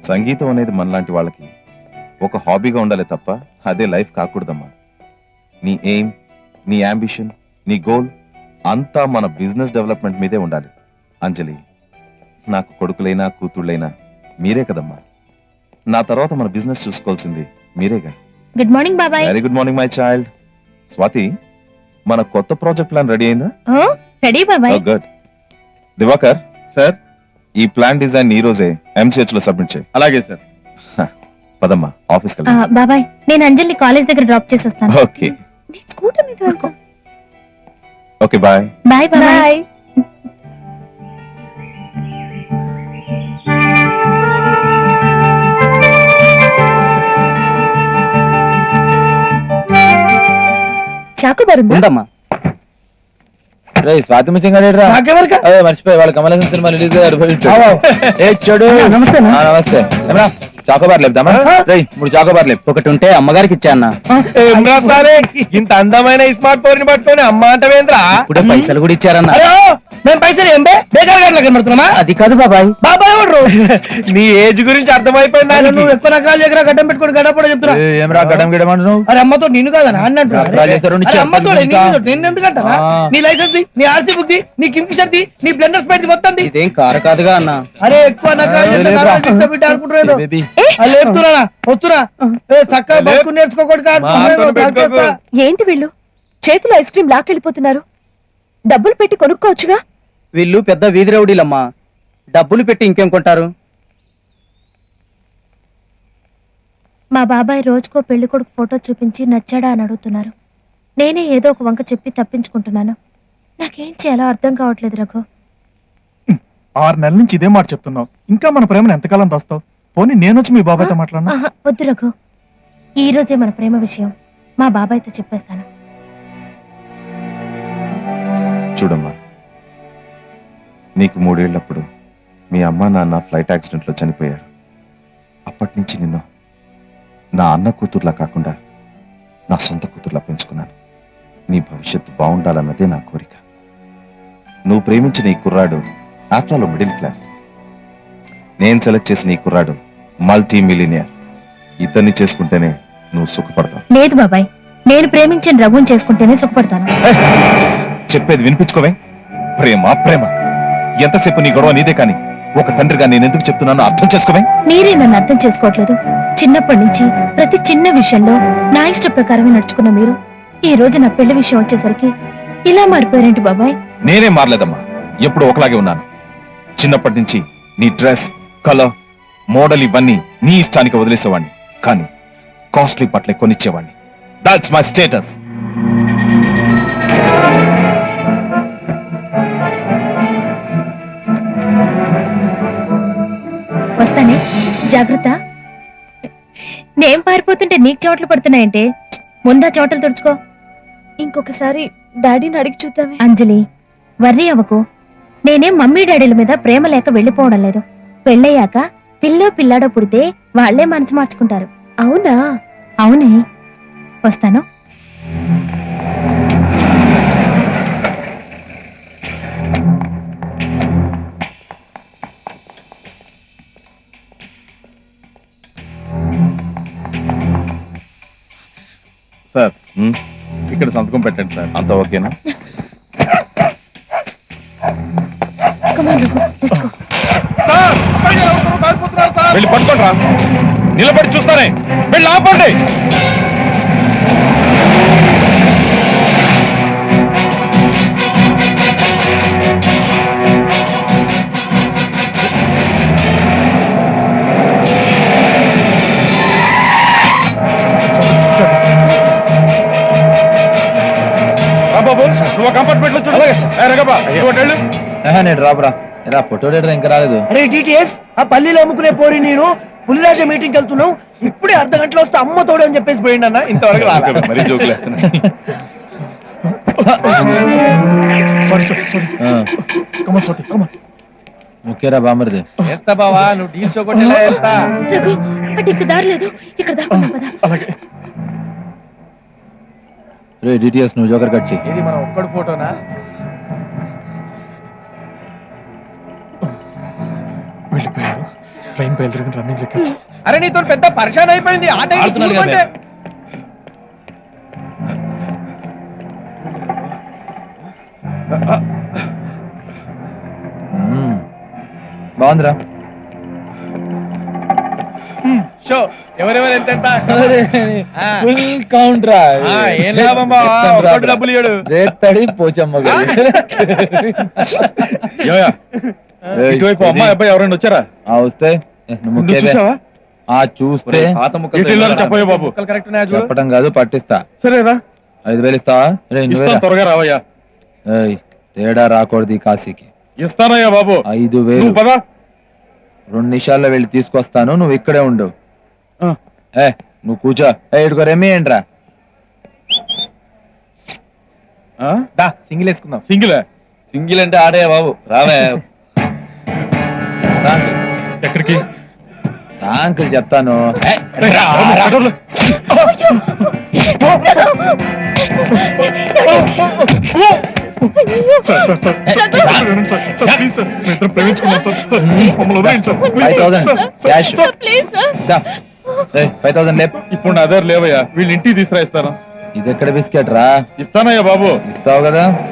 సంగీతం అనేది మనలాంటి వాళ్ళకి ఒక హాబీగా ఉండాలి తప్ప అదే లైఫ్ కాకూడదమ్మా. నీ ఎయిమ్, నీ అంబిషన్, నీ గోల్ అంతా మన బిజినెస్ డెవలప్మెంట్ మీదే ఉండాలి. అంజలి, నాకు కొడుకులైనా కూతుళ్ళైనా మీరే కదమ్మా. నా తర్వాత మన బిజినెస్ చూసుకోవాల్సింది మీరేగా. గుడ్ మార్నింగ్ బాబాయ్. Very good morning my child. Swathi, మన కొత్త ప్రాజెక్ట్ ప్లాన్ రెడీ అయిందా? రెడీ బాబాయ్. గుడ్. దివాకర్ సార్, ఈ ప్లాన్ డిజైన్ ఈ రోజే MCH లో సబ్మిట్ చేయి. అలాగే సార్. పదమ్మా ఆఫీస్కి. బాబాయ్, నేను అంజలిని కాలేజ్ దగ్గర డ్రాప్ చేసి వస్తాను. ఓకే స్కూటర్ మీద వరకు. Okay bye. Bye bye. Chocobar ఉందమ్మా. స్వాతి ముత్యంగా మర్చిపోయి వాళ్ళ కమలహాసన్ సినిమా రిలీజ్ నమస్తే. నమస్తే. చాకోబార్ లేపుదామా? 3 చాకోబార్ లేపు. ఒకటి ఉంటే అమ్మగారికి ఇచ్చా అన్న. ఇంత అందమైన స్మార్ట్ ఫోన్ ని పట్టుకొని అమ్మ అంటవేంద్రా? ఇప్పుడే పైసలు కూడా ఇచ్చారన్న. మేము పైసలు ఏం కనబడుతున్నామా? అది కాదు బాబాయ్. బాబాయ్ ఎవరు? నీ ఏజ్ గురించి అర్థమైపోయిందా? నువ్వు ఎక్కువ నకరాలు దగ్గర గడ్డం పెట్టుకుని గడపడ చెప్తున్నా. ఏమరా గడ్డం గిడమంటున్నావు? అరే అమ్మతో నిన్ను కాదనా అన్నట్టు. అమ్మతో నేను ఎందుకంటారా? నీ లైసెన్స్, నీ ఆర్సీ బుక్, నీ కింగ్ నీ బ్లెండర్ స్పైట్ మొత్తం ఇదేం కారు కాదుగా అన్న. అరే ఎక్కువ నకరాలు బిడ్డ అనుకుంటున్నారు. లేపుతున్నా వస్తున్నా. చక్కగా బతుకుని నేర్చుకోకూడదు. ఏంటి వీళ్ళు చేతులు ఐస్ క్రీమ్ లాకెళ్ళిపోతున్నారు? డబ్బులు పెట్టి కొనుక్కోవచ్చుగా. వీళ్ళు పెద్ద వీధి రౌడీలమ్మా. డబ్బులు పెట్టి ఇంకేం కొంటారు? మా బాబాయ్ రోజుకో పెళ్లి కొడుకు ఫోటో చూపించి నచ్చాడా అని అడుగుతున్నారు. నేనే ఏదో ఒక వంక చెప్పి తప్పించుకుంటున్నాను. నాకేం చేయాలో అర్థం కావట్లేదు రఘు. 6 నెలల నుంచి ఇదే మాట చెప్తున్నావు. ఇంకా మన ప్రేమను ఎంతకాలం దాస్తావు? పోనీ నేను వచ్చి మీ బాబాయ్తో మాట్లాడనా? వద్దు రఘు, ఈ రోజే మన ప్రేమ విషయం మా బాబాయ్తో చెప్పేస్తాను. చూడమ్మా, నీకు 3 ఏళ్ళప్పుడు మీ అమ్మ నాన్న ఫ్లైట్ యాక్సిడెంట్లో చనిపోయారు. అప్పటి నుంచి నిన్ను నా అన్న కూతుర్లా కాకుండా నా సొంత కూతుర్లా పెంచుకున్నాను. నీ భవిష్యత్తు బాగుండాలన్నదే నా కోరిక. నువ్వు ప్రేమించిన ఈ కుర్రాడు ఆఫ్టర్ ఆల్ మిడిల్ క్లాస్. నేను సెలెక్ట్ చేసిన ఈ కుర్రాడు మల్టీ మిలినియర్. ఇతన్ని చేసుకుంటేనే నువ్వు సుఖపడతావు. లేదు బాబాయ్, నేను ప్రేమించిన రఘుని చేసుకుంటేనే సుఖపడతాను. చెప్పేది వినిపించుకోవే. ప్రేమ ప్రేమ ఎంతసేపు నీ గొడవ నీదే. కానీ ఒక తండ్రిగా నేను ఎందుకు చెప్తున్నానో అర్థం చేసుకోవే. మీరే నన్ను అర్థం చేసుకోవట్లేదు. చిన్నప్పటి నుంచి ప్రతి చిన్న విషయంలో నా ఇష్ట ప్రకారమే నడుచుకున్న మీరు ఈ రోజు నా పెళ్లి విషయం వచ్చేసరికి ఇలా మారిపోయారేంటి బాబాయ్? నేనే మారలేదమ్మా, ఎప్పుడు ఒకలాగే ఉన్నాను. చిన్నప్పటి నుంచి నీ డ్రెస్, కలర్, మోడల్ ఇవన్నీ నీ ఇష్టానికి వదిలేసేవాడిని. కానీ కాస్ట్లీ బట్టలే కొనిచ్చేవాడిని. That's my status. వస్తానే, జాగ్రత్త. నేను పారిపోతుంటే నీకు చోట్లు పడుతున్నాయంటే ముందా చోటలు తుడుచుకో. ఇంకొకసారి డాడీని అడిగి చూద్దామే. అంజలి, వర్రీ అవ్వకు. నేనేం మమ్మీ డాడీల మీద ప్రేమ లేక వెళ్ళిపోవడం లేదు. పెళ్ళయ్యాక పిల్లాడో పుడితే వాళ్లే మనసు మార్చుకుంటారు. అవునా? అవునే. వస్తాను. సార్, ఇక్కడ సంతకం పెట్టండి సార్. అంతా ఓకేనా? వెళ్ళి పట్టుకోండి రా. నిలబడి చూస్తానే. వెళ్ళి ఆపండి. నువ్వు కంపార్ట్మెంట్ లో చూడు. నేను రాబరా. ఎలా ఫోటో ఇంకా రాలేదు. అరే DTS, ఆ పల్లీలో అమ్ముకునే పోరి నేను పులిరాజ మీటింగ్ వెళ్తున్నావు. ఇప్పుడే అర్ధ గంటలో వస్తే అమ్మ తోడు అని చెప్పేసి పోయిండు అన్న. ఇంతవరకు మరీ జోకులు వేస్తున్నా. ముఖ్యరా బామర్ది. వేస్తా బావా, నువ్వు డీల్ చోకొట్టేలా వేస్తా. ఇక్కడ దారి లేదు, ఇక్కడ దాకా. DTS నువ్వు జోకర్ కట్ చెయ్యి. ఇది మన ఒక్కడు ఫోటోనా? వెళ్ళిపోయారు. ట్రైన్ బయలుదేరిన రన్నింగ్ లెక్క అరే నీతో పెద్ద పరిశాన్ అయిపోయింది ఆ టైం ఆడుతున్నాడు కదా. బాగుందిరా. షో ఎవరెవరు ఎంత ఎంత ఆ. ఫుల్ కౌంట్ రా. ఆ, ఏం లాభం బావా, చెప్తాను రా. ఒక్కటి డబ్బులు ఇయ్యడు. రేత్తడి పోచమ్మ గారు. ఏయ్, ఇటువైపు అమ్మాయి అబ్బాయి ఎవరైనా వచ్చారా? వస్తే నువ్వు నువ్వు ముఖ్యమే. చూసావా? చూస్తే ఎటు వెళ్ళాలో చెప్పయ్యా బాబు. ముక్కలు కరెక్ట్ ఉన్నాయా చూడు. చెప్పడం కాదు పట్టిస్తా. సరేరా 5,000 ఇస్తావా? రే ఇస్తాను, త్వరగా రావయ్యా. తేడా రాకూడదు ఈ కాశీకి. ఇస్తానయ్యా బాబు. 5,000 నువ్వు పదా. 2 నిమిషాల్లో వెళ్ళి తీసుకొస్తాను, నువ్వు ఇక్కడే ఉండు. ఆ. నువ్వు కూర్చో. ఇటుకో రెమ్మి ఏంట్రా. దా సింగిల్ వేసుకుందాం. సింగిల్ సింగిల్ అంటే ఆడే బాబు. రావే రా అంకుల్. ఎక్కడికి? రా అంకుల్ చెప్తాను. సార్ సార్ సార్ వినండి సార్ సార్ ప్లీజ్ సార్ మీ ఇద్దరు ప్రేమించుకున్నాం సార్ సార్ ప్లీజ్ మమ్మల్ని వదిలేయండి సార్ ప్లీజ్ 5,000 క్యాష్. దా. 5,000 లేప్. ఇప్పుడు నా దగ్గర లేవయ్యా, వీళ్ళు ఇంటికి తీసుకురా ఇస్తాను. ఇది ఎక్కడ బిస్కెట్ రా. ఇస్తానయ్యా బాబు. ఇస్తావు కదా.